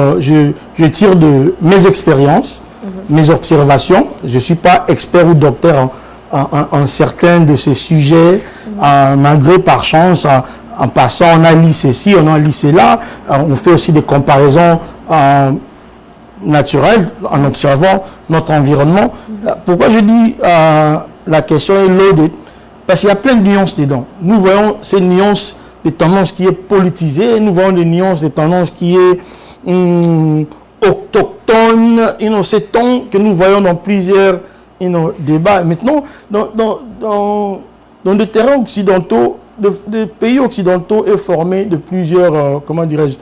Je tire de mes expériences, mes observations. Je ne suis pas expert ou docteur en certains de ces sujets, malgré par chance, en passant, on a lu ceci, on a lu cela. On fait aussi des comparaisons naturelles en observant notre environnement. Pourquoi je dis la question est loaded? Parce qu'il y a plein de nuances dedans. Nous voyons ces nuances des tendances qui est politisée, nous voyons des nuances des tendances qui est autochtone, ces tons que nous voyons dans plusieurs débats. Maintenant, dans des terrains occidentaux, des pays occidentaux est formé de plusieurs, comment dirais-je,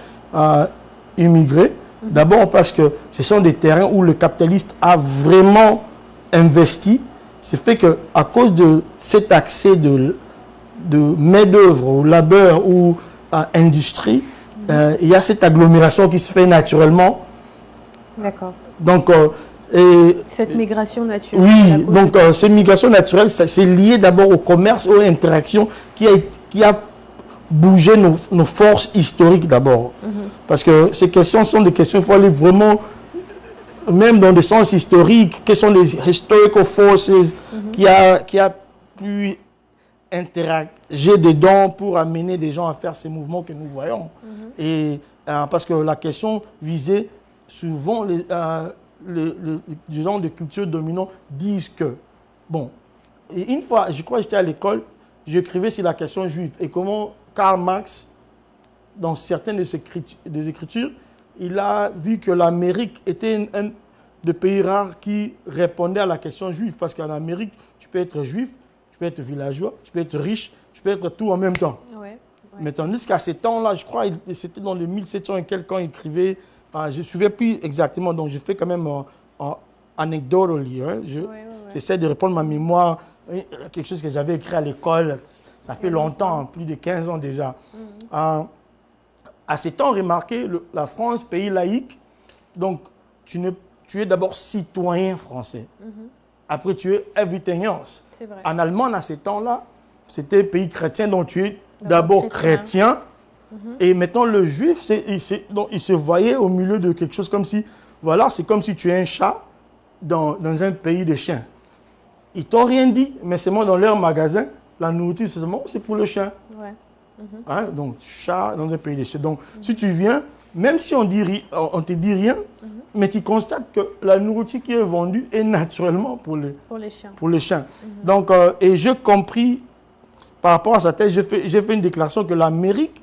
immigrés. D'abord parce que ce sont des terrains où le capitaliste a vraiment investi. C'est fait qu'à cause de cet accès de main-d'œuvre, au labeur ou à industrie, il y a cette agglomération qui se fait naturellement. D'accord. Donc, cette migration naturelle. Oui, donc cette migration naturelle, c'est lié d'abord au commerce, aux interactions qui a bougé nos forces historiques d'abord. Parce que ces questions sont des questions, il faut aller vraiment, même dans des sens historiques, quelles sont les historical forces qui a pu interagir dedans pour amener des gens à faire ces mouvements que nous voyons. Et parce que la question visait souvent les gens de culture dominante disent que, bon, et une fois, je crois que j'étais à l'école, j'écrivais sur la question juive et comment Karl Marx, dans certaines de ses écritures, il a vu que l'Amérique était un des pays rares qui répondait à la question juive. Parce qu'en Amérique, tu peux être juif, tu peux être villageois, tu peux être riche, tu peux être tout en même temps. Mais tandis qu'à ces temps-là, je crois, c'était dans le 1700 et quelques ans, il écrivait, je ne me souviens plus exactement, donc je fais quand même anecdotally. J'essaie de répondre à ma mémoire, quelque chose que j'avais écrit à l'école, ça fait longtemps, plus de 15 ans déjà. À ces temps, remarquez, la France, pays laïque, donc tu es d'abord citoyen français. Après, tu es everything else. En Allemagne, à ces temps-là, c'était pays chrétien, donc tu es d'abord chrétien. Et maintenant, le juif, il se voyait au milieu de quelque chose comme si, voilà, c'est comme si tu es un chat dans un pays de chiens. Ils t'ont rien dit, mais c'est moi dans leur magasin, la nourriture, c'est pour le chien. Donc, chat dans un pays de chiens. Donc, si tu viens, même si on te dit rien, mais tu constates que la nourriture qui est vendue est naturellement pour les chiens. Donc, et j'ai compris, par rapport à sa thèse, j'ai fait une déclaration que l'Amérique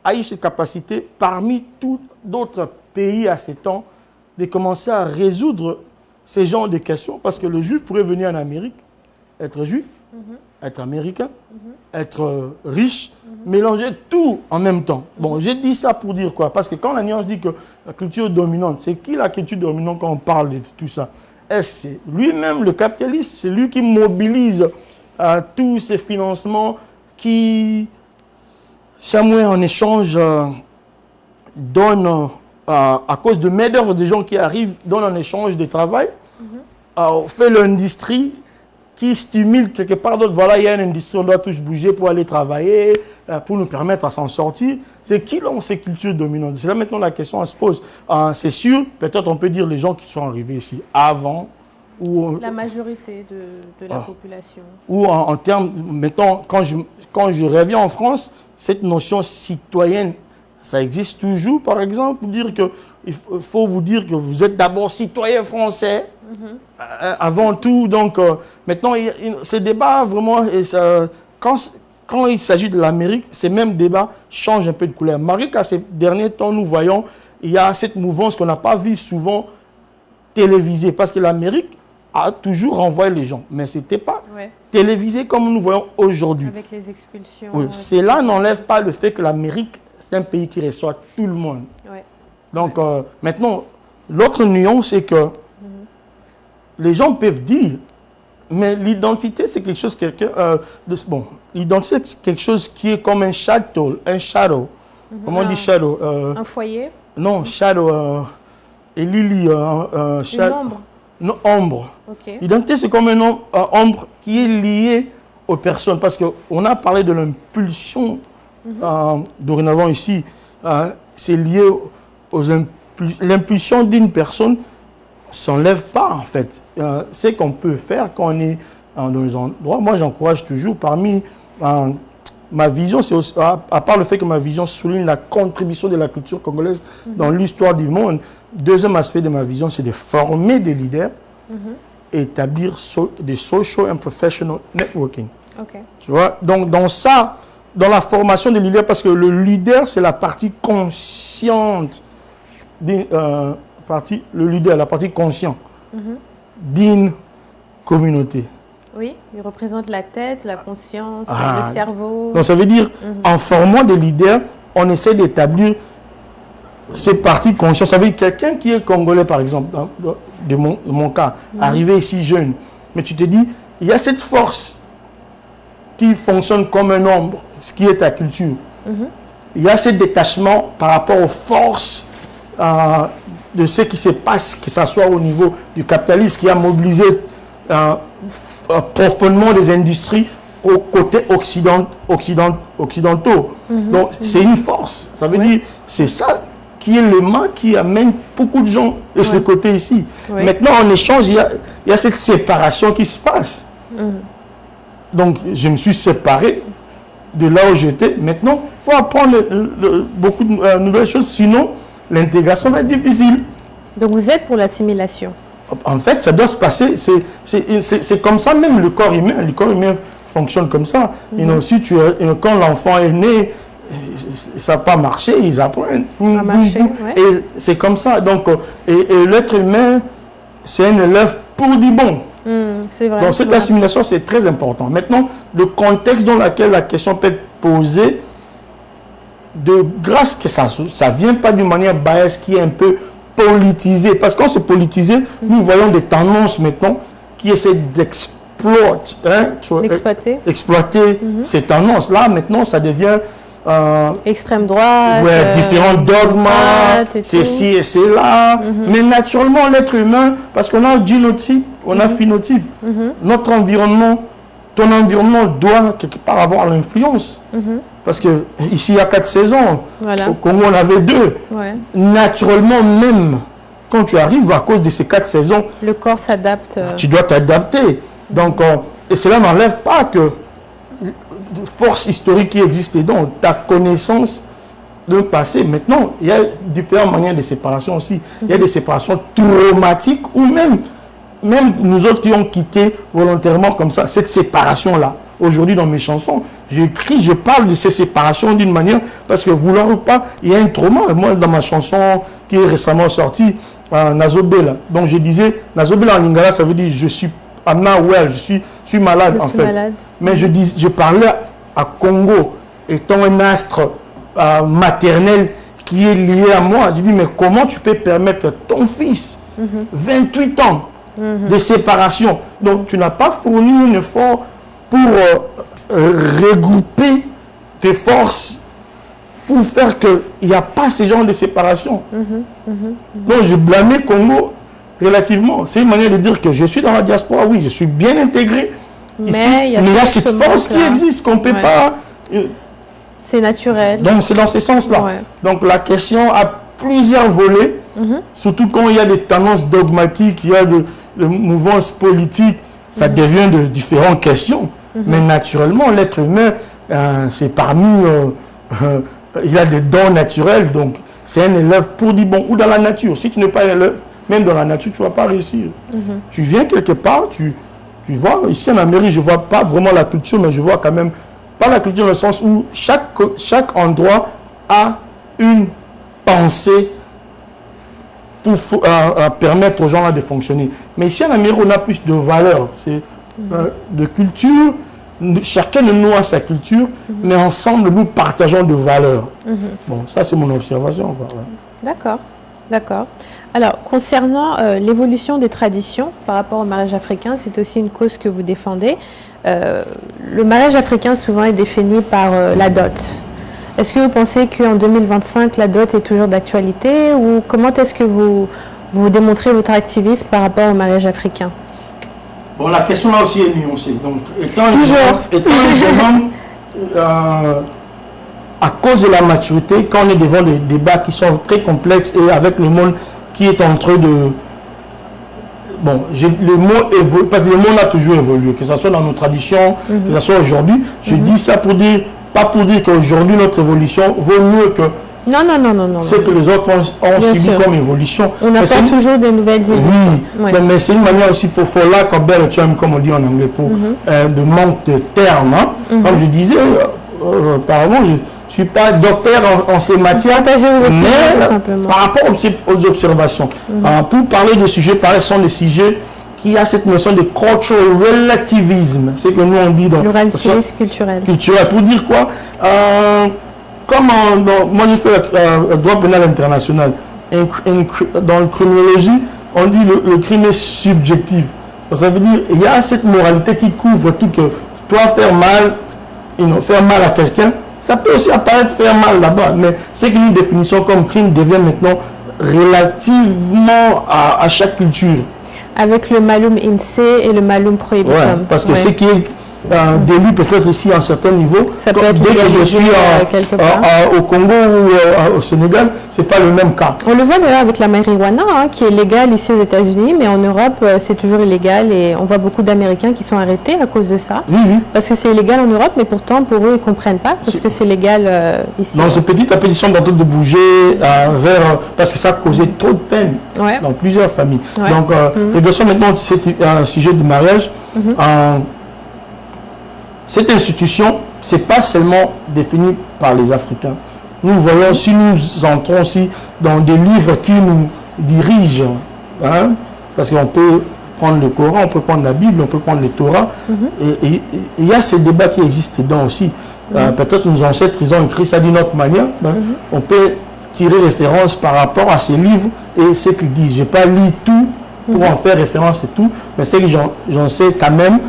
a eu cette capacité, parmi tous d'autres pays à ces temps, de commencer à résoudre ces genres de questions, parce que le juif pourrait venir en Amérique, être juif, être américain, être riche, mélanger tout en même temps. Bon, j'ai dit ça pour dire quoi? Parce que quand la nuance dit que la culture dominante, c'est qui la culture dominante quand on parle de tout ça? Est-ce c'est lui-même, le capitaliste, c'est lui qui mobilise tous ces financements qui, Samuel, en échange, donne, à cause de main-d'œuvre des gens qui arrivent, donne en échange de travail, fait l'industrie qui stimule quelque part d'autre. Voilà, il y a une industrie, on doit tous bouger pour aller travailler, pour nous permettre à s'en sortir. C'est qui ont ces cultures dominantes? C'est là maintenant la question se pose. C'est sûr, peut-être on peut dire les gens qui sont arrivés ici avant. Ou, la majorité de la population. Ou en termes, mettons, quand je reviens en France, cette notion citoyenne, ça existe toujours, par exemple, pour dire que il faut vous dire que vous êtes d'abord citoyen français, avant tout. Donc, maintenant, ces débats, vraiment, quand il s'agit de l'Amérique, ces mêmes débats changent un peu de couleur. Malgré qu'à ces derniers temps, nous voyons, il y a cette mouvance qu'on n'a pas vue souvent télévisée, parce que l'Amérique a toujours renvoyé les gens, mais ce n'était pas télévisé comme nous voyons aujourd'hui. Avec les expulsions. Oui, cela n'enlève pas le fait que l'Amérique, c'est un pays qui reçoit tout le monde. Donc, maintenant, l'autre nuance, c'est que les gens peuvent dire, mais l'identité, c'est quelque chose, l'identité, c'est quelque chose qui est comme un shadow. Comment on dit shadow? Un foyer? Non, shadow. Et Lily, une ombre? Non, ombre. L'identité, c'est comme un ombre qui est lié aux personnes. Parce qu'on a parlé de l'impulsion dorénavant ici. C'est lié aux l'impulsion d'une personne ne s'enlève pas, en fait. C'est qu'on peut faire quand on est dans les endroits. Moi, j'encourage toujours parmi... ma vision, c'est à part le fait que ma vision souligne la contribution de la culture congolaise dans l'histoire du monde, deuxième aspect de ma vision, c'est de former des leaders et établir des social and professional networking. Tu vois? Donc, dans ça, dans la formation des leaders, parce que le leader, c'est la partie consciente, le leader, la partie consciente d'une communauté. Oui, il représente la tête, la conscience, le cerveau. Donc ça veut dire, en formant des leaders, on essaie d'établir ces parties conscientes. Ça veut dire quelqu'un qui est congolais, par exemple, de mon cas, arrivé ici jeune, mais tu te dis, il y a cette force qui fonctionne comme un ombre, ce qui est ta culture. Il y a ce détachement par rapport aux forces de ce qui se passe, que ce soit au niveau du capitalisme qui a mobilisé profondément des industries aux côtés occidentaux. Donc, c'est une force. Ça veut dire, c'est ça qui est le mal qui amène beaucoup de gens de ce côté ici. Maintenant, en échange, il y a cette séparation qui se passe. Donc, je me suis séparé de là où j'étais. Maintenant, il faut apprendre beaucoup de nouvelles choses, sinon l'intégration va être difficile. Donc, vous êtes pour l'assimilation? En fait, ça doit se passer, c'est comme ça même le corps humain fonctionne comme ça. Si quand l'enfant est né, ça n'a pas marché, ils apprennent. Et c'est comme ça. Donc, et l'être humain, c'est un élève pour du bon. C'est vrai. Donc cette assimilation, c'est très important. Maintenant, le contexte dans lequel la question peut être posée, de grâce que ça ne vient pas d'une manière biaise qui est un peu politisée. Parce qu'on se politisé, nous voyons des tendances maintenant qui essaient exploiter ces tendances. Là, maintenant, ça devient... extrême droite, différents dogmes, c'est ci et c'est là. Mais naturellement, l'être humain, parce qu'on a un génotype, on a un phénotype, notre environnement, ton environnement doit quelque part avoir l'influence. Parce que ici, il y a 4 saisons. Au Congo, on avait 2. Naturellement, même quand tu arrives à cause de ces 4 saisons, le corps s'adapte. Tu dois t'adapter. Donc, et cela n'enlève pas que force historique qui existe dans ta connaissance d'un passé. Maintenant, il y a différentes manières de séparation aussi. Il y a des séparations traumatiques ou même nous autres qui ont quitté volontairement comme ça, cette séparation-là. Aujourd'hui, dans mes chansons, j'écris, je parle de ces séparations d'une manière, parce que vouloir ou pas, il y a un trauma. Moi, dans ma chanson qui est récemment sortie, Nazobela, donc je disais, Nazobela en lingala, ça veut dire je suis I'm not well, je suis malade en fait. Mais je parlais à Congo, étant un astre maternel qui est lié à moi. Je dis, mais comment tu peux permettre à ton fils, 28 ans de séparation, donc tu n'as pas fourni un effort pour regrouper tes forces pour faire qu'il n'y a pas ce genre de séparation. Donc je blâmais Congo relativement. C'est une manière de dire que je suis dans la diaspora, oui, je suis bien intégré ici, mais il y a cette force qui existe qu'on ne peut pas... C'est naturel. Donc c'est dans ce sens-là. Donc la question a plusieurs volets, surtout quand il y a des tendances dogmatiques, il y a des mouvances politiques, ça devient de différentes questions. Mais naturellement, l'être humain, c'est parmi... il a des dons naturels, donc c'est un élève pour du bon. Ou dans la nature, si tu n'es pas un élève, même dans la nature, tu ne vas pas réussir. Tu viens quelque part, tu vois, ici en Amérique, je ne vois pas vraiment la culture, mais je vois quand même, pas la culture dans le sens où chaque endroit a une pensée pour permettre aux gens là de fonctionner. Mais ici en Amérique, on a plus de valeurs, de culture. Chacun de nous a sa culture, mais ensemble, nous partageons de valeurs. Bon, ça, c'est mon observation. D'accord, d'accord. Alors, concernant l'évolution des traditions par rapport au mariage africain, c'est aussi une cause que vous défendez. Le mariage africain, souvent, est défini par la dot. Est-ce que vous pensez qu'en 2025, la dot est toujours d'actualité, ou comment est-ce que vous démontrez votre activisme par rapport au mariage africain? Bon, la question là aussi est nuancée. Donc, étant un jeune homme à cause de la maturité, quand on est devant des débats qui sont très complexes et avec le monde qui est en train de... Bon, le mot évolue, parce que le monde a toujours évolué, que ce soit dans nos traditions, que ce soit aujourd'hui. Je dis ça pour dire, pas pour dire qu'aujourd'hui notre évolution vaut mieux que non. ce que les autres ont subi comme évolution. On n'a pas toujours des nouvelles idées. Oui, mais c'est une manière aussi pour lack of better term, comme on dit en anglais, pour de manque de termes. Hein. Comme je disais, apparemment, je ne suis pas docteur en ces matières, mais par rapport aux observations. Pour parler de sujets pareils, ce sont des sujets qui a cette notion de cultural relativisme. C'est que nous on dit dans le relativisme culturel. Pour dire quoi? Moi je fais le droit pénal international. Dans la criminologie, on dit le crime est subjectif. Donc, ça veut dire il y a cette moralité qui couvre tout, que toi faire mal à quelqu'un, ça peut aussi apparaître faire mal là-bas, mais c'est qu'une définition comme crime devient maintenant relativement à chaque culture. Avec le malum in se et le malum prohibitum. Ouais, parce que ce qui est délit peut-être ici à un certain niveau, dès que je suis au Congo ou au Sénégal, c'est pas le même cas. On le voit d'ailleurs avec la marijuana, qui est légale ici aux États-Unis, mais en Europe c'est toujours illégal et on voit beaucoup d'Américains qui sont arrêtés à cause de ça. Oui. Parce que c'est illégal en Europe, mais pourtant pour eux ils comprennent pas parce que c'est légal ici. Donc cette petite appétition d'entendre de bouger vers, parce que ça causait trop de peine dans plusieurs familles. Donc régressons maintenant à ce sujet du mariage. Cette institution, ce n'est pas seulement défini par les Africains. Nous voyons, si nous entrons aussi dans des livres qui nous dirigent, parce qu'on peut prendre le Coran, on peut prendre la Bible, on peut prendre le Torah, et il y a ces débats qui existent dedans aussi. Peut-être nos ancêtres, ils ont écrit ça d'une autre manière. On peut tirer référence par rapport à ces livres et ce qu'ils disent. Je n'ai pas lu tout pour en faire référence et tout, mais c'est que j'en sais quand même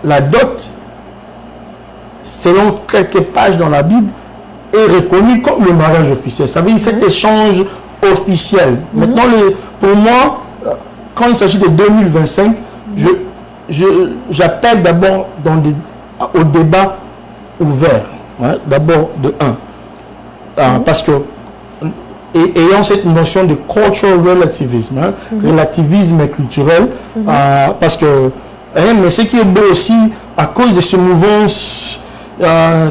la dot, selon quelques pages dans la Bible, est reconnu comme le mariage officiel. Ça veut dire cet échange officiel. Maintenant, pour moi, quand il s'agit de 2025, j'appelle d'abord au débat ouvert. D'abord de 1. Parce que, ayant cette notion de cultural relativisme, relativisme culturel, parce que, mais ce qui est beau aussi, à cause de ce mouvement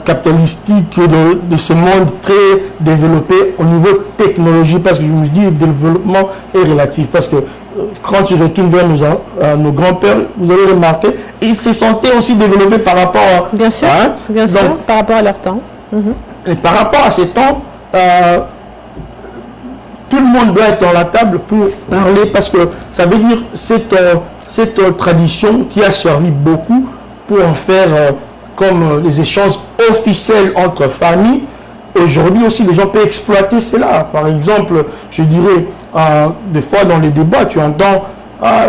capitalistique, de ce monde très développé au niveau technologie, parce que je me dis le développement est relatif, parce que quand tu retournes vers nos grands-pères, vous allez remarquer, ils se sentaient aussi développés par rapport à... Bien sûr, bien sûr, par rapport à leur temps. Et par rapport à ces temps, tout le monde doit être dans la table pour parler, parce que ça veut dire cette tradition qui a servi beaucoup pour en faire comme les échanges officiels entre familles. Aujourd'hui aussi, les gens peuvent exploiter cela. Par exemple, je dirais, des fois dans les débats, tu entends,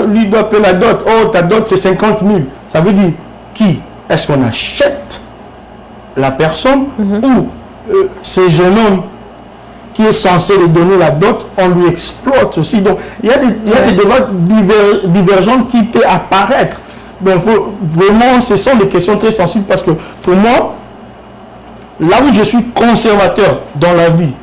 lui doit payer la dot, oh ta dot c'est 50 000. Ça veut dire, qui? Est-ce qu'on achète la personne ou ce jeune homme qui est censé lui donner la dot, on lui exploite aussi. Donc, il y a des débats divergents qui peuvent apparaître. Donc, vraiment, ce sont des questions très sensibles parce que, pour moi, là où je suis conservateur dans la vie,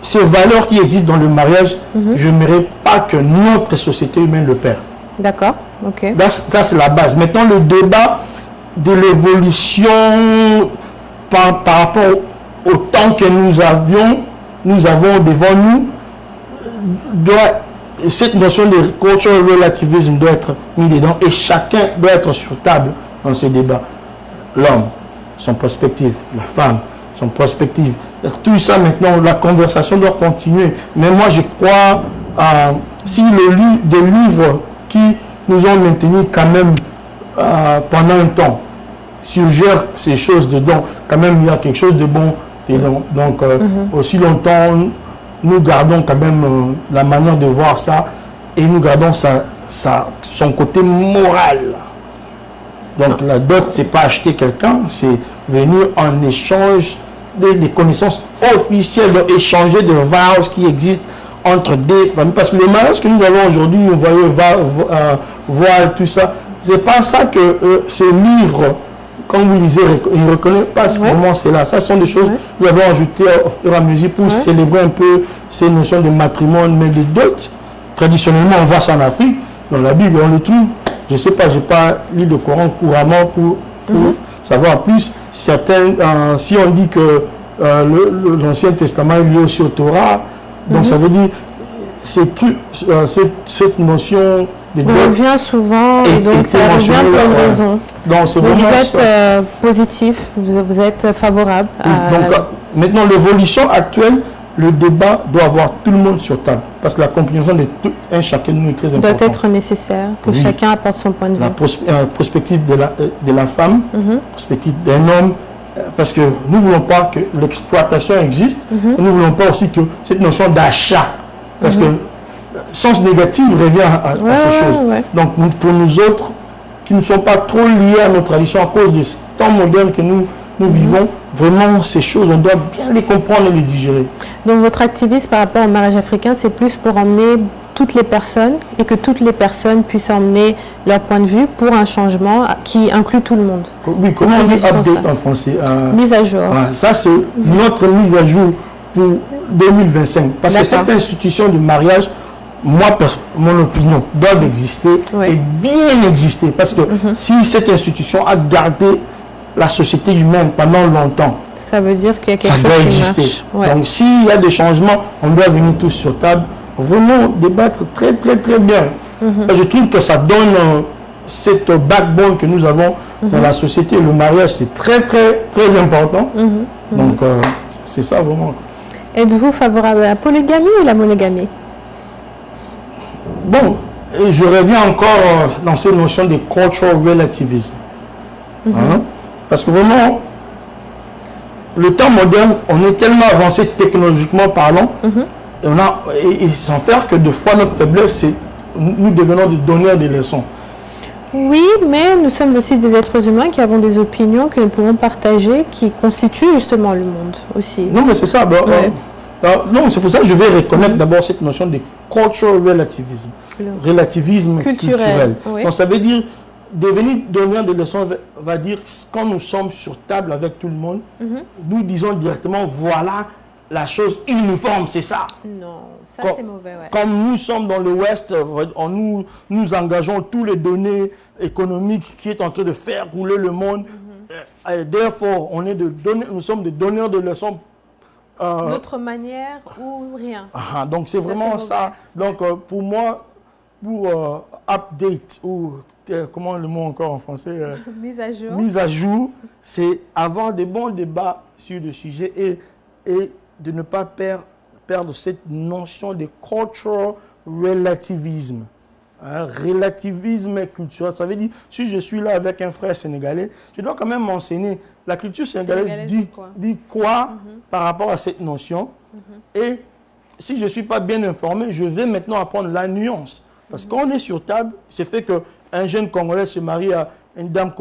ces valeurs qui existent dans le mariage, je n'aimerais pas que notre société humaine le perd. D'accord, ok. Ça, c'est la base. Maintenant, le débat de l'évolution par rapport au temps que nous avons devant nous, cette notion de cultural relativisme doit être mise dedans et chacun doit être sur table dans ce débat. L'homme, son perspective, la femme, son perspective. Tout ça maintenant, la conversation doit continuer. Mais moi, je crois, si des livres qui nous ont maintenus quand même pendant un temps suggèrent ces choses dedans, quand même il y a quelque chose de bon dedans. Donc, aussi longtemps, nous gardons quand même la manière de voir ça et nous gardons son côté moral. Donc la dot, c'est pas acheter quelqu'un, c'est venir en échange des connaissances officielles, donc échanger de vows qui existent entre des familles. Parce que le mariage que nous avons aujourd'hui, vous voyez, voile, tout ça, c'est pas ça que ces livres quand vous lisez, il ne reconnaît pas ce moment, c'est là. Ça sont des choses que nous avons ajoutées au fur et à mesure pour célébrer un peu ces notions de matrimoine, mais de dot. Traditionnellement, on voit ça en Afrique. Dans la Bible, on le trouve. Je ne sais pas, je n'ai pas lu le Coran couramment pour savoir plus. Certains, si on dit que l'Ancien Testament est lié aussi au Torah, donc ça veut dire cette notion de dot revient souvent et donc ça revient pour une raison. Donc vous êtes positif, vous êtes favorable. Donc maintenant l'évolution actuelle, le débat doit avoir tout le monde sur table parce que la compréhension de tout un chacun de nous est très importante. Doit être nécessaire que chacun apporte son point de vue. La perspective de la femme, perspective d'un homme, parce que nous ne voulons pas que l'exploitation existe, et nous ne voulons pas aussi que cette notion d'achat, parce que sens négatif revient à ces choses. Donc pour nous autres, qui ne sont pas trop liés à nos traditions à cause des temps modernes que nous vivons, vraiment ces choses, on doit bien les comprendre et les digérer. Donc votre activisme par rapport au mariage africain, c'est plus pour emmener toutes les personnes et que toutes les personnes puissent emmener leur point de vue pour un changement qui inclut tout le monde. Oui, comment on dit update en français? Mise à jour. Ça, c'est notre mise à jour pour 2025. Parce que cette institution de mariage, moi, mon opinion, doit exister et bien exister. Parce que si cette institution a gardé la société humaine pendant longtemps, ça veut dire qu'il y a quelque chose doit exister. Donc s'il y a des changements, on doit venir tous sur table, vraiment débattre très bien. Et je trouve que ça donne cette backbone que nous avons dans la société. Le mariage, c'est très important. Donc c'est ça vraiment. Êtes-vous favorable à la polygamie ou la monogamie? Bon, je reviens encore dans ces notions de cultural relativism. Parce que vraiment, le temps moderne, on est tellement avancé technologiquement parlant, et sans faire que de fois notre faiblesse, c'est nous devenons des donneurs de leçons. Oui, mais nous sommes aussi des êtres humains qui avons des opinions que nous pouvons partager, qui constituent justement le monde aussi. Non, mais c'est ça. Non, c'est pour ça que je vais reconnaître d'abord cette notion de cultural relativism, relativisme culturel. Donc ça veut dire devenir donneur de leçons va dire quand nous sommes sur table avec tout le monde, nous disons directement voilà la chose uniforme, c'est ça. Non, ça c'est mauvais. Comme nous sommes dans le Ouest, nous engageons tous les données économiques qui est en train de faire rouler le monde. Therefore, nous sommes des donneurs de leçons. Notre manière ou rien. Donc c'est vraiment ça. Donc pour moi, pour update ou comment le mot encore en français mise à jour, c'est avoir des bons débats sur le sujet et de ne pas perdre cette notion de cultural relativisme. Relativisme culturel, ça veut dire si je suis là avec un frère sénégalais, je dois quand même m'enseigner la culture sénégalaise dit quoi par rapport à cette notion. Et si je ne suis pas bien informé, je vais maintenant apprendre la nuance. Parce qu'on est sur table, c'est fait qu'un jeune Congolais se marie à une dame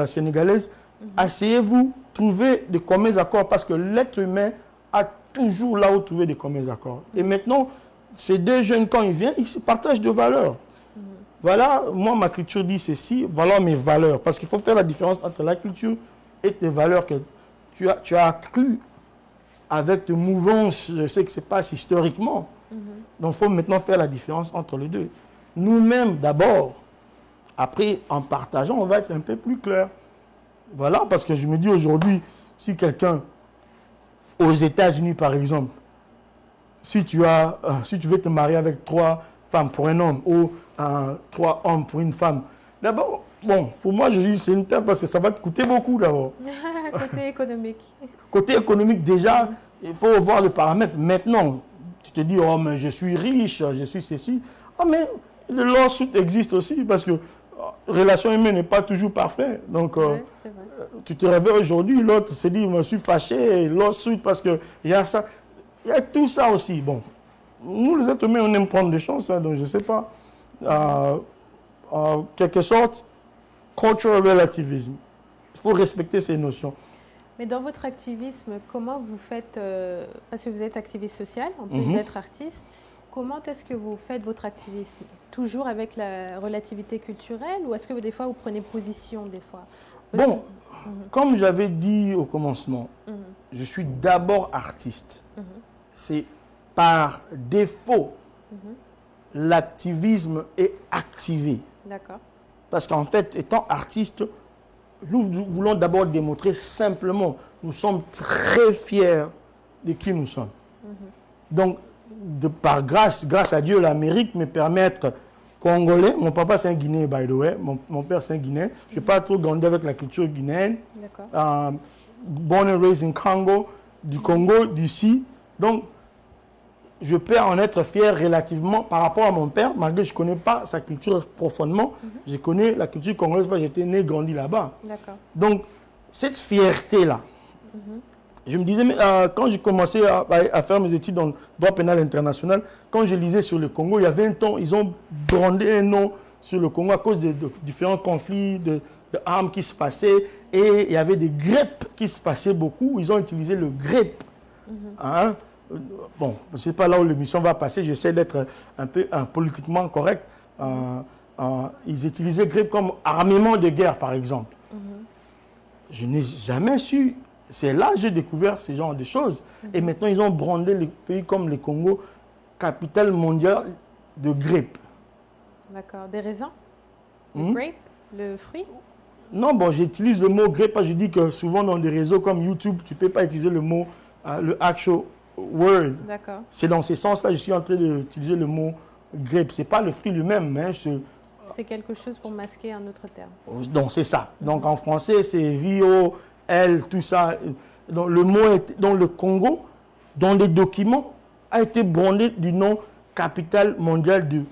sénégalaise. Asseyez-vous, trouvez de communs accords parce que l'être humain a toujours là où trouver de communs accords. Et maintenant, ces deux jeunes, quand ils viennent, ils se partagent de valeurs. Voilà, moi, ma culture dit ceci, voilà mes valeurs. Parce qu'il faut faire la différence entre la culture et tes valeurs que tu as accrues avec de mouvances, ce qui se passe historiquement. Donc, il faut maintenant faire la différence entre les deux. Nous-mêmes, d'abord, après, en partageant, on va être un peu plus clair. Voilà, parce que je me dis aujourd'hui, si quelqu'un, aux États-Unis par exemple, si tu veux te marier avec 3 femmes pour un homme ou 3 hommes pour une femme, d'abord, bon, pour moi, je dis c'est une perte parce que ça va te coûter beaucoup d'abord. Côté économique. Côté économique, déjà, il faut voir le paramètre. Maintenant, tu te dis, oh, mais je suis riche, je suis ceci. Ah, mais le lawsuit existe aussi parce que relation humaine n'est pas toujours parfaite. Donc, tu te réveilles aujourd'hui, l'autre se dit, je me suis fâché, lawsuit parce qu'il y a ça. Il y a tout ça aussi. Bon, nous, les êtres humains, on aime prendre des chances, hein, donc je ne sais pas. En quelque sorte, cultural relativism. Il faut respecter ces notions. Mais dans votre activisme, comment vous faites, parce que vous êtes activiste social, en plus d'être artiste, comment est-ce que vous faites votre activisme? Toujours avec la relativité culturelle ou est-ce que des fois vous prenez position des fois? Bon, comme j'avais dit au commencement, je suis d'abord artiste. C'est par défaut, l'activisme est activé. D'accord. Parce qu'en fait, étant artiste, nous voulons d'abord démontrer simplement, nous sommes très fiers de qui nous sommes. Donc, par grâce à Dieu, l'Amérique me permet d'être congolais. Mon papa c'est un Guinéen, by the way. Mon père c'est un Guinéen. Je n'ai pas trop grandi avec la culture guinéenne. Born and raised in Congo, du Congo, d'ici. Donc, je peux en être fier relativement par rapport à mon père, malgré que je ne connais pas sa culture profondément. Je connais la culture congolaise parce que j'étais né, grandi là-bas. Donc, cette fierté-là, je me disais, mais, quand j'ai commencé à faire mes études dans le droit pénal international, quand je lisais sur le Congo, il y avait un temps, ils ont brandé un nom sur le Congo à cause de différents conflits, de armes qui se passaient, et il y avait des greppes qui se passaient beaucoup. Ils ont utilisé le greppe. Bon, je ne sais pas là où l'émission va passer, j'essaie d'être un peu politiquement correct. Ils utilisaient greppe comme armement de guerre, par exemple. Je n'ai jamais su. C'est là que j'ai découvert ce genre de choses. Et maintenant, ils ont brandé le pays comme le Congo, capitale mondiale de grippe. D'accord. Des raisins? Le grape? Le fruit? Non, bon, j'utilise le mot grippe parce que je dis que souvent dans des réseaux comme YouTube, tu ne peux pas utiliser le mot, le actual word. D'accord. C'est dans ce sens-là que je suis en train d'utiliser le mot grippe. Ce n'est pas le fruit lui-même, mais c'est quelque chose pour masquer un autre terme. Donc, c'est ça. Donc, en français, c'est VOL, tout ça. Donc, le mot est dans le Congo, dans les documents, a été brandé du nom capitale mondiale de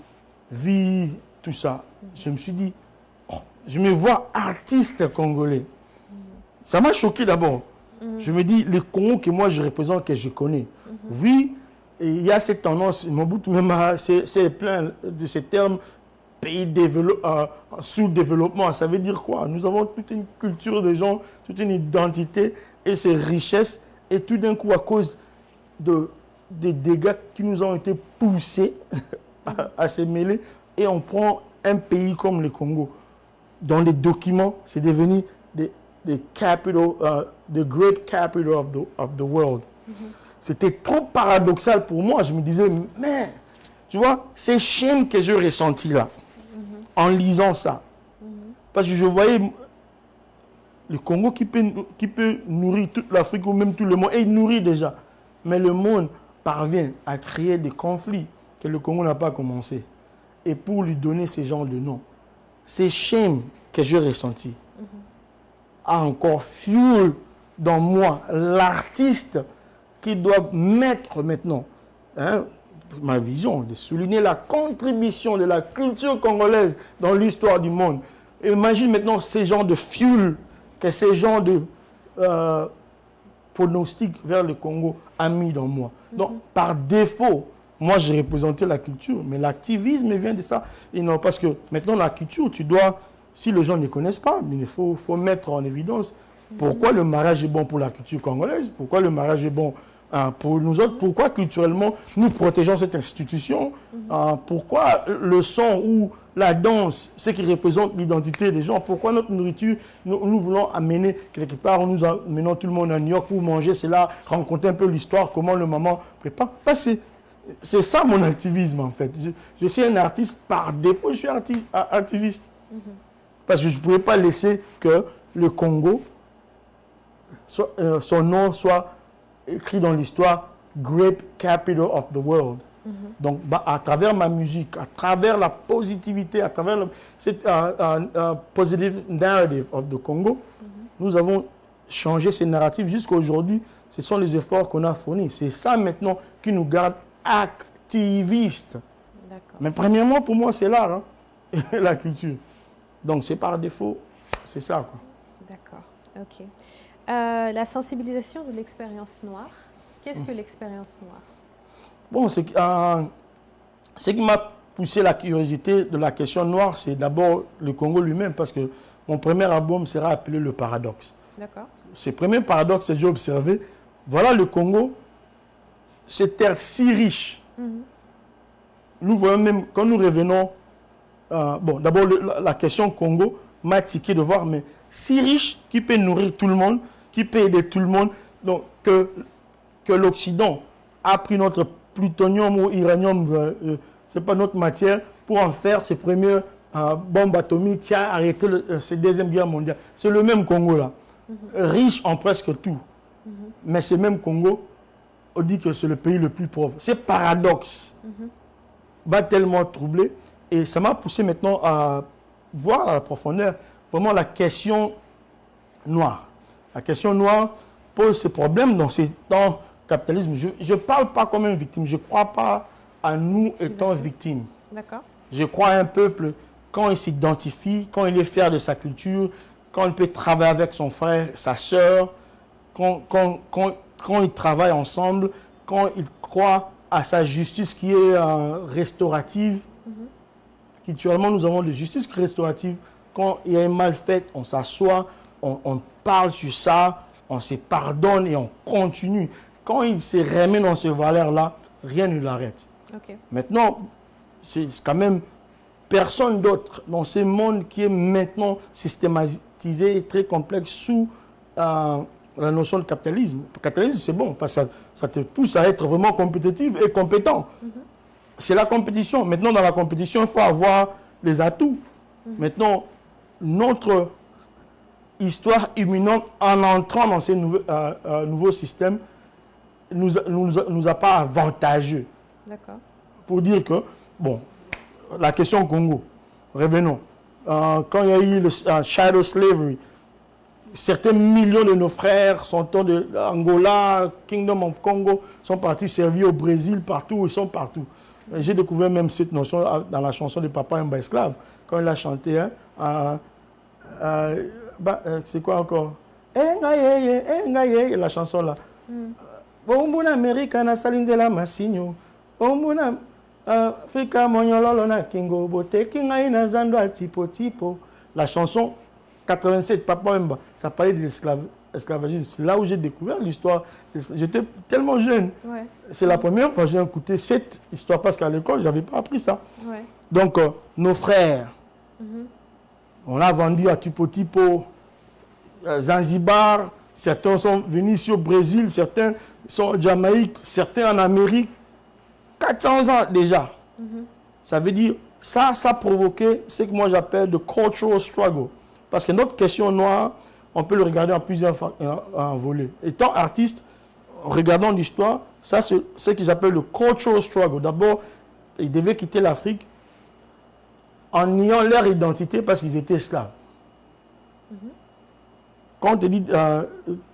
vie, tout ça. Je me suis dit, oh, je me vois artiste congolais. Ça m'a choqué d'abord. Je me dis, le Congo que moi je représente, que je connais. Oui, il y a cette tendance, Mobutu même, c'est plein de ces termes, pays sous-développement. Ça veut dire quoi? Nous avons toute une culture de gens, toute une identité et ces richesses. Et tout d'un coup, à cause des dégâts qui nous ont été poussés à se mêler, et on prend un pays comme le Congo. Dans les documents, c'est devenu the great capital of the world. C'était trop paradoxal pour moi. Je me disais, mais, tu vois, ces chaînes que j'ai ressenties là, en lisant ça, parce que je voyais le Congo qui peut nourrir toute l'Afrique ou même tout le monde, et il nourrit déjà. Mais le monde parvient à créer des conflits que le Congo n'a pas commencé. Et pour lui donner ce genre de nom, ces chaînes que j'ai ressenties, a encore fuel dans moi l'artiste qui doit mettre maintenant ma vision, de souligner la contribution de la culture congolaise dans l'histoire du monde. Et imagine maintenant ces genres de fuel que ces genres de pronostics vers le Congo a mis dans moi. Donc, par défaut, moi j'ai représenté la culture, mais l'activisme vient de ça. Et non, parce que maintenant la culture, tu dois, si les gens ne connaissent pas, mais il faut mettre en évidence pourquoi le mariage est bon pour la culture congolaise, pourquoi le mariage est bon pour nous autres, pourquoi culturellement nous protégeons cette institution, pourquoi le son ou la danse, ce qui représente l'identité des gens, pourquoi notre nourriture, nous voulons amener quelque part, nous amenons tout le monde à New York pour manger cela, rencontrer un peu l'histoire, comment le maman prépare. C'est ça mon activisme en fait. Je suis un artiste par défaut, je suis activiste. Parce que je ne pouvais pas laisser que le Congo, son nom soit écrit dans l'histoire Great Capital of the World. Donc, à travers ma musique, à travers la positivité, à travers cette positive narrative of the Congo, nous avons changé ces narratifs jusqu'à aujourd'hui. Ce sont les efforts qu'on a fournis. C'est ça maintenant qui nous garde activistes. Mais premièrement, pour moi, c'est l'art, la culture. Donc, c'est par défaut, c'est ça, quoi. D'accord, ok. La sensibilisation de l'expérience noire. Qu'est-ce que l'expérience noire? Bon, ce qui m'a poussé la curiosité de la question noire, c'est d'abord le Congo lui-même, parce que mon premier album sera appelé Le Paradoxe. D'accord. Ce premier paradoxe que j'ai observé, voilà le Congo, cette terre si riche. Nous voyons même, quand nous revenons, bon, d'abord la question Congo, m'a tiqué de voir, mais si riche, qui peut nourrir tout le monde, qui peut aider tout le monde, donc que l'Occident a pris notre plutonium ou uranium, c'est pas notre matière, pour en faire ses premières bombes atomiques qui a arrêté cette deuxième guerre mondiale. C'est le même Congo là, riche en presque tout. Mais ce même Congo, on dit que c'est le pays le plus pauvre. C'est paradoxe. M'a tellement troublé. Et ça m'a poussé maintenant à voir à la profondeur vraiment la question noire. La question noire pose ce problème dans le capitalisme. Je ne parle pas comme une victime. Je ne crois pas à nous étant victimes. D'accord. Je crois à un peuple, quand il s'identifie, quand il est fier de sa culture, quand il peut travailler avec son frère, sa soeur, quand ils travaillent ensemble, quand ils croient à sa justice qui est restaurative. Culturellement, nous avons de justice restaurative. Quand il y a un mal fait, on s'assoit, on parle sur ça, on se pardonne et on continue. Quand il se remet dans ces valeurs-là, rien ne l'arrête. Okay. Maintenant, c'est quand même personne d'autre dans ce monde qui est maintenant systématisé et très complexe sous la notion de capitalisme. Le capitalisme, c'est bon, parce que ça te pousse à être vraiment compétitif et compétent. C'est la compétition. Maintenant, dans la compétition, il faut avoir les atouts. Maintenant, notre histoire imminente, en entrant dans ces nouveaux systèmes, nous a pas avantageux. D'accord. Pour dire que, bon, la question Congo, revenons. Quand il y a eu le shadow slavery, certains millions de nos frères sont de Angola, Kingdom of Congo, sont partis servir au Brésil, partout, ils sont partout. J'ai découvert même cette notion dans la chanson de Papa Mba Esclave, quand il a chanté, hein, c'est quoi encore? La chanson là. Bombuna America na salinzela masinyo. Bombuna Afrika monyololo na kingo bote kinga ina zando tipo tipo. La chanson 87 Papa Mba, ça parlait de l'esclavagisme. C'est là où j'ai découvert l'histoire. J'étais tellement jeune. Ouais. C'est la première fois que j'ai écouté cette histoire parce qu'à l'école, je n'avais pas appris ça. Ouais. Donc, nos frères, on l'a vendu à Tipo Tipo, Zanzibar. Certains sont venus ici au Brésil, certains sont au Jamaïque, certains en Amérique. 400 ans déjà. Ça veut dire, ça a provoqué ce que moi j'appelle le cultural struggle. Parce que notre question noire, on peut le regarder en plusieurs volets. Étant artiste, regardant l'histoire, ça c'est ce que j'appelle le cultural struggle. D'abord, ils devaient quitter l'Afrique en niant leur identité parce qu'ils étaient esclaves. Quand on te dit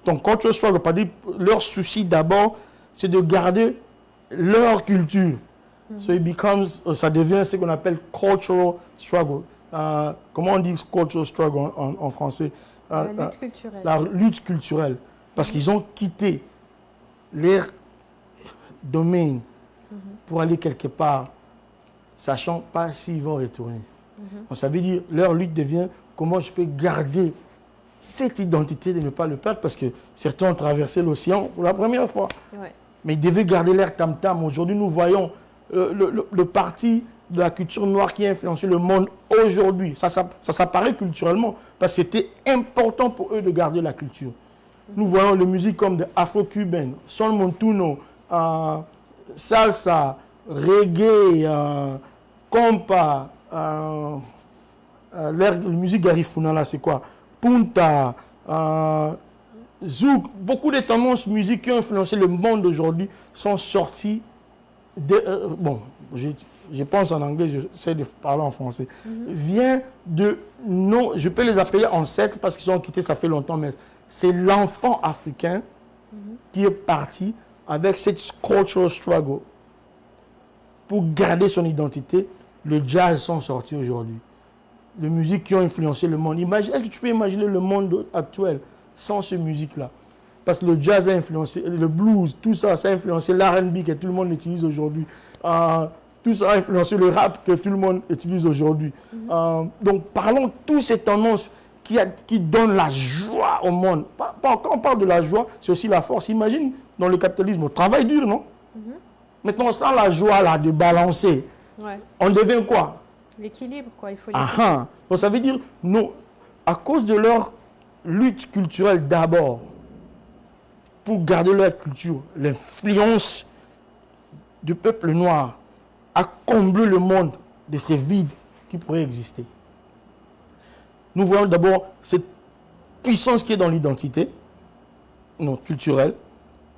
ton cultural struggle, pas dire leur souci d'abord, c'est de garder leur culture. So it becomes, ça devient ce qu'on appelle cultural struggle. Comment on dit cultural struggle en français? La lutte culturelle. La lutte culturelle. Parce qu'ils ont quitté leur domaine pour aller quelque part, sachant pas s'ils vont retourner. Donc, ça veut dire, leur lutte devient comment je peux garder cette identité de ne pas le perdre, parce que certains ont traversé l'océan pour la première fois. Ouais. Mais ils devaient garder leur tam-tam. Aujourd'hui, nous voyons le parti de la culture noire qui a influencé le monde aujourd'hui. Ça s'apparaît culturellement parce que c'était important pour eux de garder la culture. Nous voyons les musiques comme des afro-cubaines, Sol Montuno, salsa, reggae, compa, la musique garifuna là, c'est quoi? Punta, zouk, beaucoup de tendances musiques qui ont influencé le monde aujourd'hui sont sorties de... bon, je pense en anglais, j'essaie de parler en français. Vient de... non, je peux les appeler ancêtres parce qu'ils ont quitté, ça fait longtemps, mais c'est l'enfant africain qui est parti avec cette cultural struggle pour garder son identité. Le jazz sont sortis aujourd'hui. Les musiques qui ont influencé le monde. Est-ce que tu peux imaginer le monde actuel sans ces musiques-là? Parce que le jazz a influencé, le blues, tout ça, ça a influencé l'R&B que tout le monde utilise aujourd'hui. Tout ça a influencé le rap que tout le monde utilise aujourd'hui. Donc parlons de toutes ces tendances qui donnent la joie au monde. Quand on parle de la joie, c'est aussi la force. Imagine dans le capitalisme, on travaille dur, non? Maintenant, sans la joie là, de balancer, on devient quoi? L'équilibre, quoi. Il faut l'équilibre. Donc ça veut dire, à cause de leur lutte culturelle d'abord, pour garder leur culture, l'influence du peuple noir a comblé le monde de ces vides qui pourraient exister. Nous voyons d'abord cette puissance qui est dans l'identité culturelle.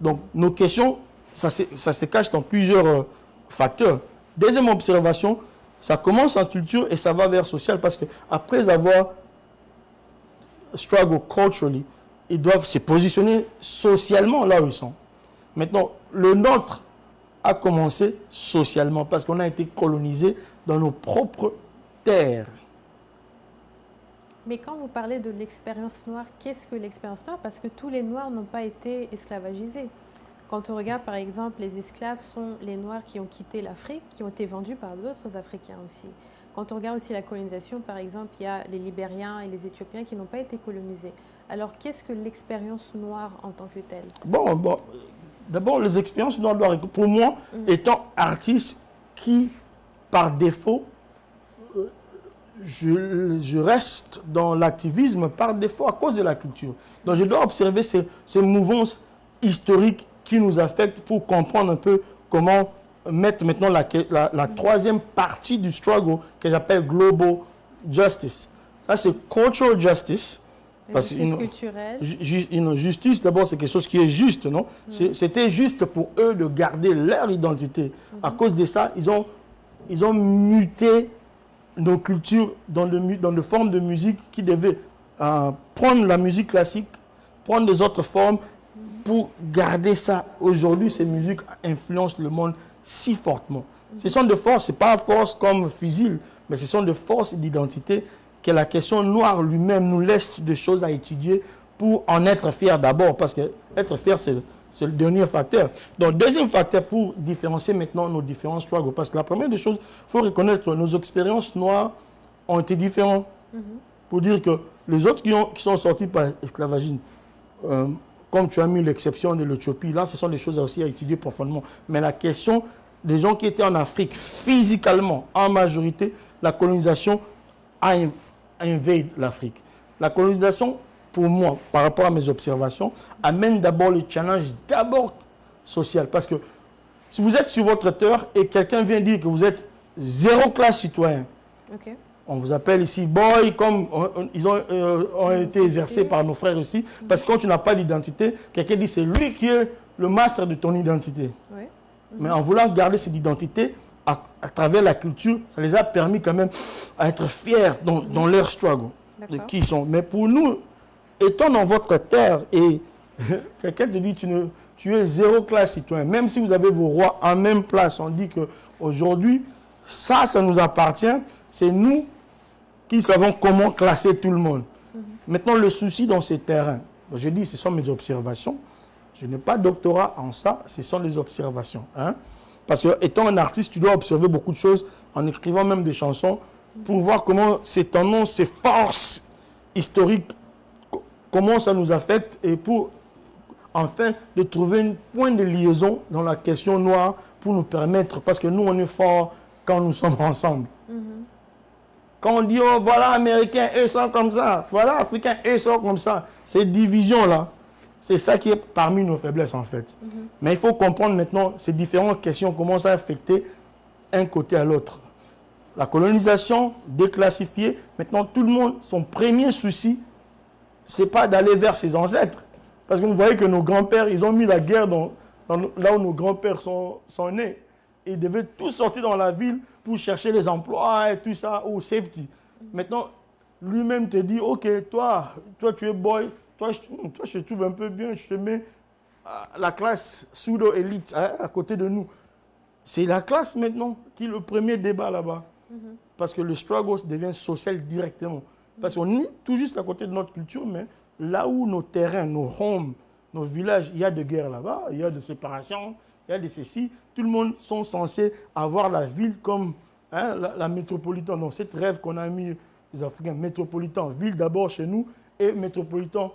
Donc, nos questions, ça se cache dans plusieurs facteurs. Deuxième observation, ça commence en culture et ça va vers social parce que après avoir struggle culturally, ils doivent se positionner socialement là où ils sont. Maintenant, le nôtre a commencé socialement parce qu'on a été colonisé dans nos propres terres. Mais quand vous parlez de l'expérience noire, qu'est-ce que l'expérience noire? Parce que tous les Noirs n'ont pas été esclavagisés. Quand on regarde par exemple, les esclaves sont les Noirs qui ont quitté l'Afrique, qui ont été vendus par d'autres Africains aussi. Quand on regarde aussi la colonisation, par exemple, il y a les Libériens et les Éthiopiens qui n'ont pas été colonisés. Alors qu'est-ce que l'expérience noire en tant que telle? Bon, d'abord les expériences noires, pour moi, étant artiste qui, par défaut, je reste dans l'activisme par défaut à cause de la culture. Donc je dois observer ces mouvances historiques qui nous affectent pour comprendre un peu comment mettre maintenant la troisième partie du struggle que j'appelle Global Justice. Ça c'est Cultural Justice. Parce une justice, d'abord, c'est quelque chose qui est juste, non? C'était juste pour eux de garder leur identité. À cause de ça, ils ont muté nos cultures dans de formes de musique qui devaient prendre la musique classique, prendre des autres formes pour garder ça. Aujourd'hui, ces musiques influencent le monde si fortement. Ce sont des forces, ce n'est pas force comme fusil, mais ce sont des forces d'identité que la question noire lui-même nous laisse des choses à étudier pour en être fier d'abord, parce que être fier, c'est le dernier facteur. Donc, deuxième facteur pour différencier maintenant nos différents struggles, parce que la première des choses, il faut reconnaître que nos expériences noires ont été différentes. Pour dire que les autres qui sont sortis par esclavagisme, comme tu as mis l'exception de l'Éthiopie, là, ce sont des choses aussi à étudier profondément. Mais la question des gens qui étaient en Afrique, physiquement, en majorité, la colonisation a invade l'Afrique. La colonisation, pour moi, par rapport à mes observations, amène d'abord le challenge, d'abord social. Parce que si vous êtes sur votre terre et quelqu'un vient dire que vous êtes zéro classe citoyen, on vous appelle ici boy, comme ils ont été exercés par nos frères aussi. Parce que quand tu n'as pas d'identité, quelqu'un dit c'est lui qui est le master de ton identité. Mais en voulant garder cette identité, à travers la culture, ça les a permis quand même à être fiers dans leur struggle, de qui ils sont. Mais pour nous, étant dans votre terre et quelqu'un te dit tu es zéro classe citoyen, même si vous avez vos rois en même place, on dit qu'aujourd'hui, ça nous appartient, c'est nous qui savons comment classer tout le monde. Maintenant, le souci dans ces terrains, je dis ce sont mes observations, je n'ai pas de doctorat en ça, ce sont des observations. Parce que, étant un artiste, tu dois observer beaucoup de choses en écrivant même des chansons pour voir comment ces tendances, ces forces historiques, comment ça nous affecte et pour, enfin, de trouver un point de liaison dans la question noire pour nous permettre, parce que nous, on est forts quand nous sommes ensemble. Quand on dit, oh, voilà, Américains, eux sont comme ça, voilà, Africains, eux sont comme ça, ces divisions-là, c'est ça qui est parmi nos faiblesses, en fait. Mais il faut comprendre maintenant ces différentes questions, comment ça a affecté un côté à l'autre. La colonisation, déclassifiée. Maintenant, tout le monde, son premier souci, c'est pas d'aller vers ses ancêtres. Parce que vous voyez que nos grands-pères, ils ont mis la guerre là où nos grands-pères sont nés. Ils devaient tous sortir dans la ville pour chercher les emplois et tout ça, ou safety. Maintenant, lui-même te dit, ok, toi tu es boy, toi, je te trouve un peu bien, je te mets la classe pseudo-élite à côté de nous. C'est la classe maintenant qui est le premier débat là-bas. Parce que le struggle devient social directement. Parce qu'on est tout juste à côté de notre culture, mais là où nos terrains, nos homes, nos villages, il y a de guerres là-bas, il y a de séparation, il y a de ceci. Tout le monde sont censés avoir la ville comme la métropolitaine. Donc, cette rêve qu'on a mis, les Africains, métropolitain, ville d'abord chez nous, et métropolitain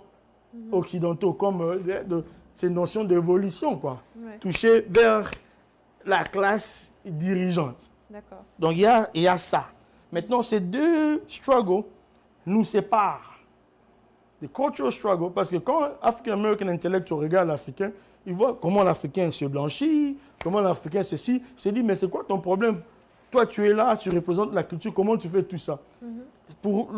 occidentaux, comme ces notions d'évolution, quoi. Toucher vers la classe dirigeante. Donc, il y a ça. Maintenant, ces deux struggles nous séparent. The cultural struggle, parce que quand African American intellectual regarde l'Africain, il voit comment l'Africain se blanchit, comment l'Africain ceci, il se dit, mais c'est quoi ton problème? Toi, tu es là, tu représentes la culture, comment tu fais tout ça? Pour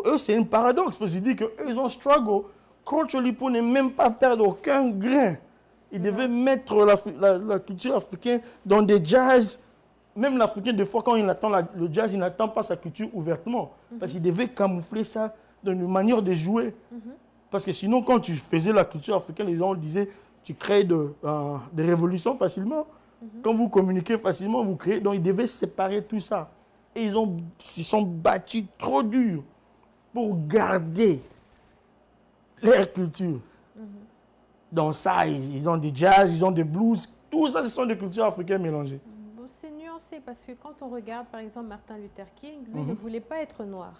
eux, c'est un paradoxe, parce qu'ils disent qu'eux, ils ont struggle culturally pour ne même pas perdre aucun grain. Ils devaient mettre la culture africaine dans des jazz. Même l'Africain, des fois, quand il attend le jazz, il n'attend pas sa culture ouvertement. Parce qu'il devait camoufler ça dans une manière de jouer. Parce que sinon, quand tu faisais la culture africaine, les gens disaient, tu crées des révolutions facilement. Quand vous communiquez facilement, vous créez. Donc, ils devaient séparer tout ça. Et ils se sont battus trop dur pour garder leur culture. Donc ça, ils ont des jazz, ils ont des blues. Tout ça, ce sont des cultures africaines mélangées. Bon, c'est nuancé parce que quand on regarde, par exemple, Martin Luther King, lui ne voulait pas être noir.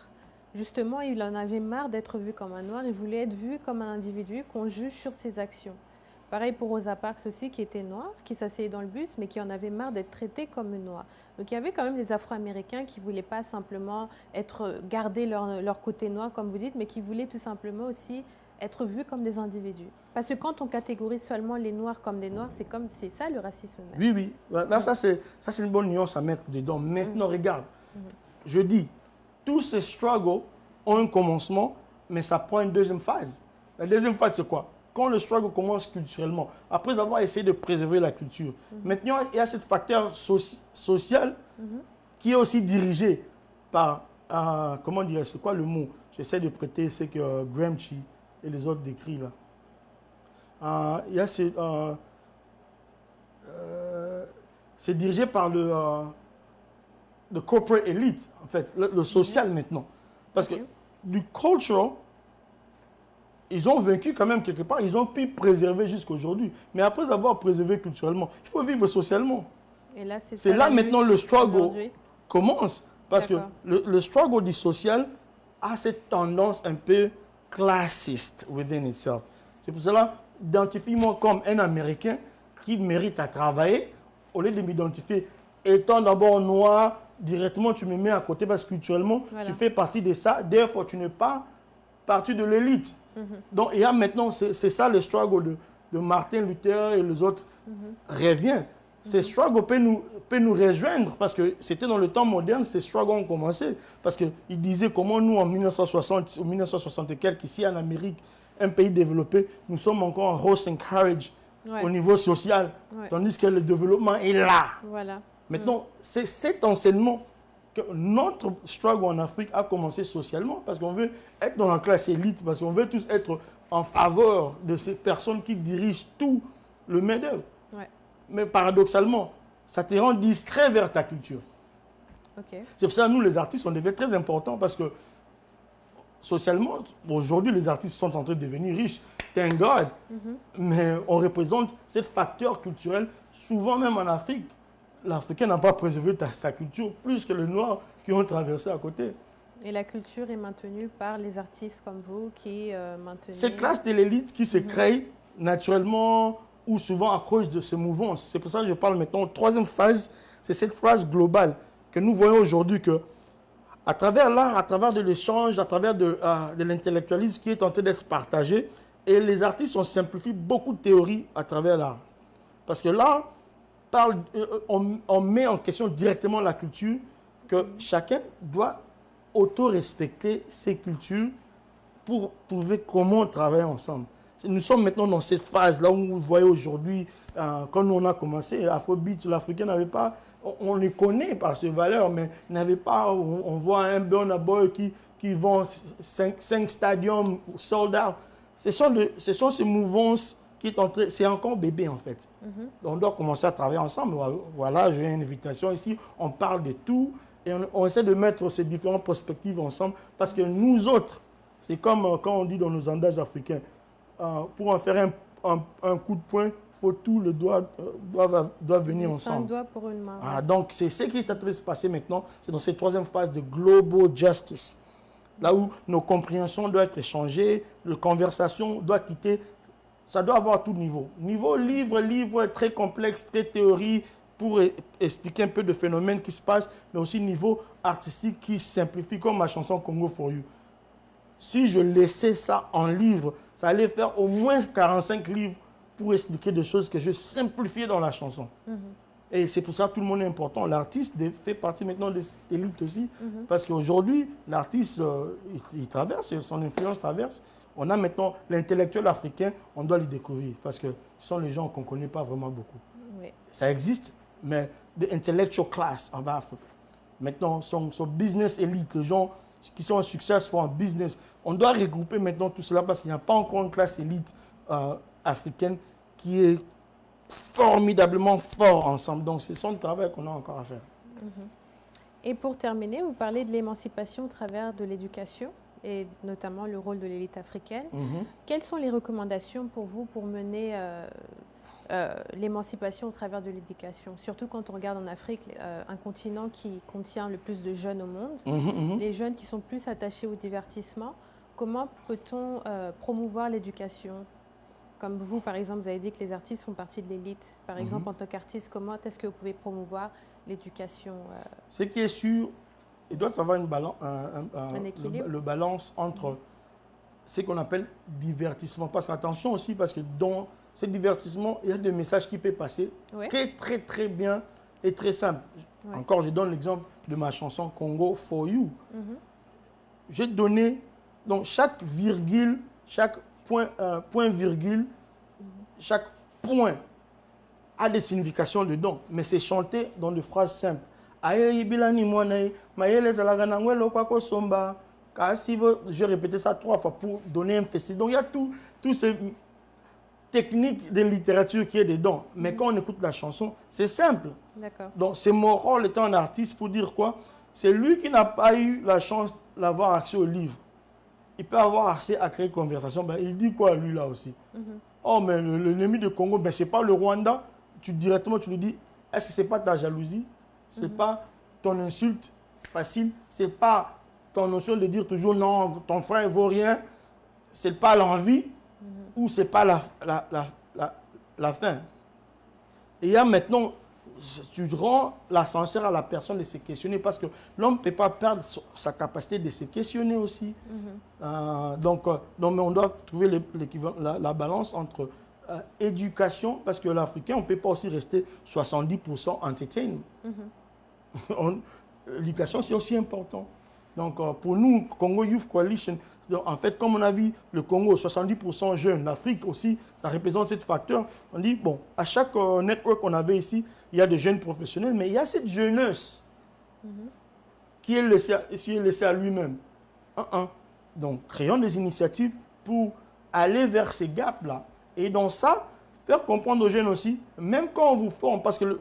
Justement, il en avait marre d'être vu comme un noir. Il voulait être vu comme un individu qu'on juge sur ses actions. Pareil pour Rosa Parks aussi, qui était noire, qui s'asseyait dans le bus, mais qui en avait marre d'être traité comme noir. Donc il y avait quand même des Afro-Américains qui ne voulaient pas simplement garder leur côté noir, comme vous dites, mais qui voulaient tout simplement aussi être vus comme des individus. Parce que quand on catégorise seulement les noirs comme des noirs, c'est ça le racisme même. Oui, oui. Là, ça c'est une bonne nuance à mettre dedans. Maintenant, regarde, je dis, tous ces struggles ont un commencement, mais ça prend une deuxième phase. La deuxième phase, c'est quoi? Quand le struggle commence culturellement, après avoir essayé de préserver la culture. Maintenant, il y a ce facteur social qui est aussi dirigé par, comment dire, c'est quoi le mot? J'essaie de prêter ce que Gramsci et les autres décrivent là. Il y a c'est dirigé par le corporate elite, en fait, le social maintenant. Parce que du cultural, ils ont vaincu quand même quelque part, ils ont pu préserver jusqu'à aujourd'hui. Mais après avoir préservé culturellement, il faut vivre socialement. C'est là maintenant le struggle commence. Parce que le struggle du social a cette tendance un peu classiste within itself. C'est pour cela, identifie-moi comme un Américain qui mérite à travailler, au lieu de m'identifier étant d'abord noir, directement tu me mets à côté parce que culturellement, tu fais partie de ça. Des fois, tu n'es pas partie de l'élite. Donc, il y a maintenant, c'est ça le struggle de Martin Luther et les autres revient. Ces struggles peuvent nous rejoindre parce que c'était dans le temps moderne, ces struggles ont commencé. Parce qu'ils disaient comment nous, en 1960 ou 1960 et quelques, ici en Amérique, un pays développé, nous sommes encore en Ross and Courage au niveau social. Tandis que le développement est là. Maintenant, c'est cet enseignement que notre struggle en Afrique a commencé socialement parce qu'on veut être dans la classe élite, parce qu'on veut tous être en faveur de ces personnes qui dirigent tout le main-d'œuvre. Mais paradoxalement, ça te rend distrait vers ta culture. C'est pour ça que nous, les artistes, on devient très importants parce que socialement, aujourd'hui, les artistes sont en train de devenir riches. Thank God. Mais on représente ce facteur culturel, souvent même en Afrique. L'Africain n'a pas préservé sa culture plus que les Noirs qui ont traversé à côté. Et la culture est maintenue par les artistes comme vous qui maintenez... Cette classe de l'élite qui se crée naturellement ou souvent à cause de ce mouvement. C'est pour ça que je parle maintenant. Troisième phase, c'est cette phase globale que nous voyons aujourd'hui que à travers l'art, à travers de l'échange, à travers de l'intellectualisme qui est en train d'être partagé, et les artistes ont simplifié beaucoup de théories à travers l'art. Parce que l'art on met en question directement la culture, que chacun doit auto-respecter ses cultures pour trouver comment travailler ensemble. Nous sommes maintenant dans cette phase-là où vous voyez aujourd'hui, quand nous on a commencé, Afrobeat, l'Africain n'avait pas, on les connaît par ses valeurs, mais n'avait pas, on voit un Burna Boy qui vend 5 stadiums sold out. Ce sont ces mouvances qui est entré, c'est encore bébé en fait. Donc on doit commencer à travailler ensemble. Voilà, j'ai une invitation ici, on parle de tout et on essaie de mettre ces différentes perspectives ensemble parce que nous autres, c'est comme quand on dit dans nos andages africains, pour en faire un coup de poing, faut tout le doigt doit venir ensemble. 5 doigts pour une main. Donc c'est ce qui est en train de se passer maintenant, c'est dans cette troisième phase de global justice. Là où nos compréhensions doivent être échangées, la conversation doit quitter. Ça doit avoir tout niveau. Niveau livre très complexe, très théorie, pour expliquer un peu de phénomènes qui se passent, mais aussi niveau artistique qui simplifie, comme ma chanson Congo for You. si je laissais ça en livre, ça allait faire au moins 45 livres pour expliquer des choses que je simplifiais dans la chanson. Et c'est pour ça que tout le monde est important. L'artiste fait partie maintenant de cette élite aussi, parce qu'aujourd'hui, l'artiste, il traverse, son influence traverse. On a maintenant l'intellectuel africain, on doit le découvrir, parce que ce sont les gens qu'on ne connaît pas vraiment beaucoup. Oui. Ça existe, mais the intellectual class en Afrique. Maintenant, son business élite, les gens qui sont successful en business, on doit regrouper maintenant tout cela, parce qu'il n'y a pas encore une classe élite africaine qui est formidablement fort ensemble. Donc, c'est son travail qu'on a encore à faire. Et pour terminer, vous parlez de l'émancipation au travers de l'éducation et notamment le rôle de l'élite africaine. Quelles sont les recommandations pour vous pour mener l'émancipation au travers de l'éducation? Surtout quand on regarde en Afrique, un continent qui contient le plus de jeunes au monde, les jeunes qui sont plus attachés au divertissement. Comment peut-on promouvoir l'éducation? Comme vous, par exemple, vous avez dit que les artistes font partie de l'élite. Par exemple, en tant qu'artiste, comment est-ce que vous pouvez promouvoir l'éducation? Ce qui est sûr, il doit y avoir un équilibre. Le balance entre ce qu'on appelle divertissement. Parce qu'attention aussi, parce que dans ce divertissement, il y a des messages qui peuvent passer très bien et très simples. Encore, je donne l'exemple de ma chanson Congo For You. J'ai donné, donc chaque virgule, chaque point-virgule, chaque point a des significations dedans, mais c'est chanté dans des phrases simples. Je vais répéter ça 3 fois pour donner un fessier. Donc il y a toutes ces techniques de littérature qui est dedans. Mais quand on écoute la chanson, c'est simple. Donc c'est mon rôle étant un artiste pour dire quoi? C'est lui qui n'a pas eu la chance d'avoir accès au livre. Il peut avoir accès à créer une conversation. Ben, il dit quoi lui là aussi? Oh, mais l'ennemi de Congo, ben, ce n'est pas le Rwanda. Directement, tu lui dis, est-ce que ce n'est pas ta jalousie? Ce n'est pas ton insulte facile? Ce n'est pas ton notion de dire toujours non, ton frère ne vaut rien? Ce n'est pas l'envie? Ou ce n'est pas la fin? Et il y a maintenant, tu rends l'ascenseur à la personne de se questionner, parce que l'homme ne peut pas perdre sa capacité de se questionner aussi. Donc, on doit trouver la balance entre éducation, parce que l'Africain, on ne peut pas aussi rester 70% entertainment. L'éducation, c'est aussi important. Donc, pour nous, Congo Youth Coalition, en fait, comme on a vu le Congo, 70% jeunes, l'Afrique aussi, ça représente ce facteur. On dit, bon, à chaque network qu'on avait ici, il y a des jeunes professionnels, mais il y a cette jeunesse qui est laissée à lui-même. Donc, créons des initiatives pour aller vers ces gaps-là. Et dans ça, faire comprendre aux jeunes aussi, même quand on vous forme, parce que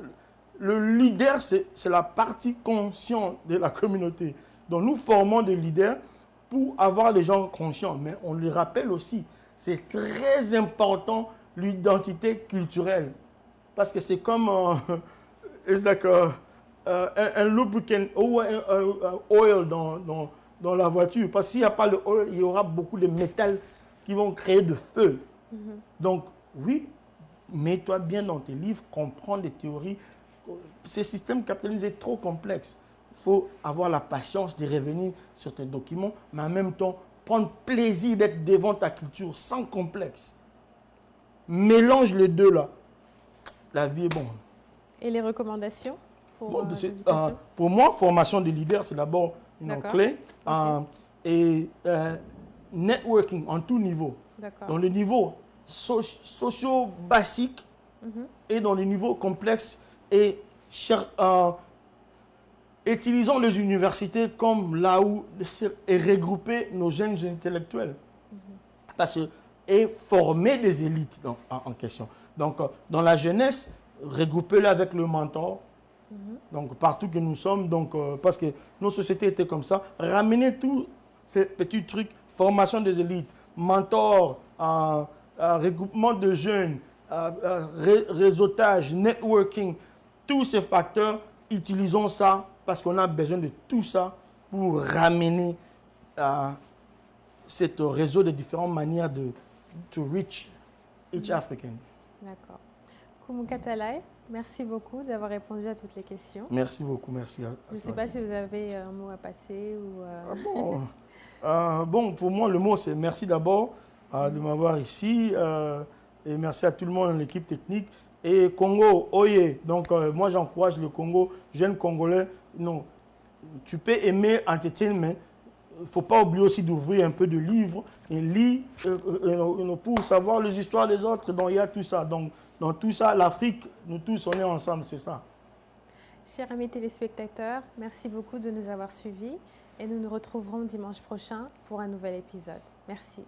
le leader, c'est la partie consciente de la communauté. Donc, nous formons des leaders pour avoir les gens conscients. Mais on les rappelle aussi, c'est très important l'identité culturelle. Parce que c'est comme un lubricant ou un oil dans la voiture. Parce que s'il n'y a pas le oil, il y aura beaucoup de métal qui vont créer de feu. Donc, oui, mets-toi bien dans tes livres, comprends des théories. Ce système capitaliste est trop complexe. Il faut avoir la patience de revenir sur tes documents, mais en même temps, prendre plaisir d'être devant ta culture sans complexe. Mélange les deux là. La vie est bonne. Et les recommandations pour moi, formation de leader, c'est d'abord une clé. Et networking en tout niveau. Dans le niveau socio-basique et dans le niveau complexe. Et utilisons les universités comme là où est regrouper nos jeunes intellectuels. Et former des élites en question. Donc, dans la jeunesse, regrouper-les avec le mentor. Donc, partout que nous sommes, donc, parce que nos sociétés étaient comme ça. Ramener tous ces petits trucs, formation des élites, mentor, regroupement de jeunes, réseautage, networking, tous ces facteurs, utilisons ça parce qu'on a besoin de tout ça pour ramener ce réseau de différentes manières de reach each African. D'accord. Koumou Katalaye, merci beaucoup d'avoir répondu à toutes les questions. Merci beaucoup, merci. Je ne sais pas si vous avez un mot à passer ou... Bon, Bon, pour moi, le mot, c'est merci d'abord de m'avoir ici. Et merci à tout le monde, l'équipe technique. Et Congo, oye. Donc, moi, j'encourage le Congo, jeunes Congolais. Non, tu peux aimer entertainment. Il ne faut pas oublier aussi d'ouvrir un peu de livres et lire pour savoir les histoires des autres. Donc, il y a tout ça. Donc, dans tout ça, l'Afrique, nous tous, on est ensemble, c'est ça. Chers amis téléspectateurs, merci beaucoup de nous avoir suivis et nous nous retrouverons dimanche prochain pour un nouvel épisode. Merci.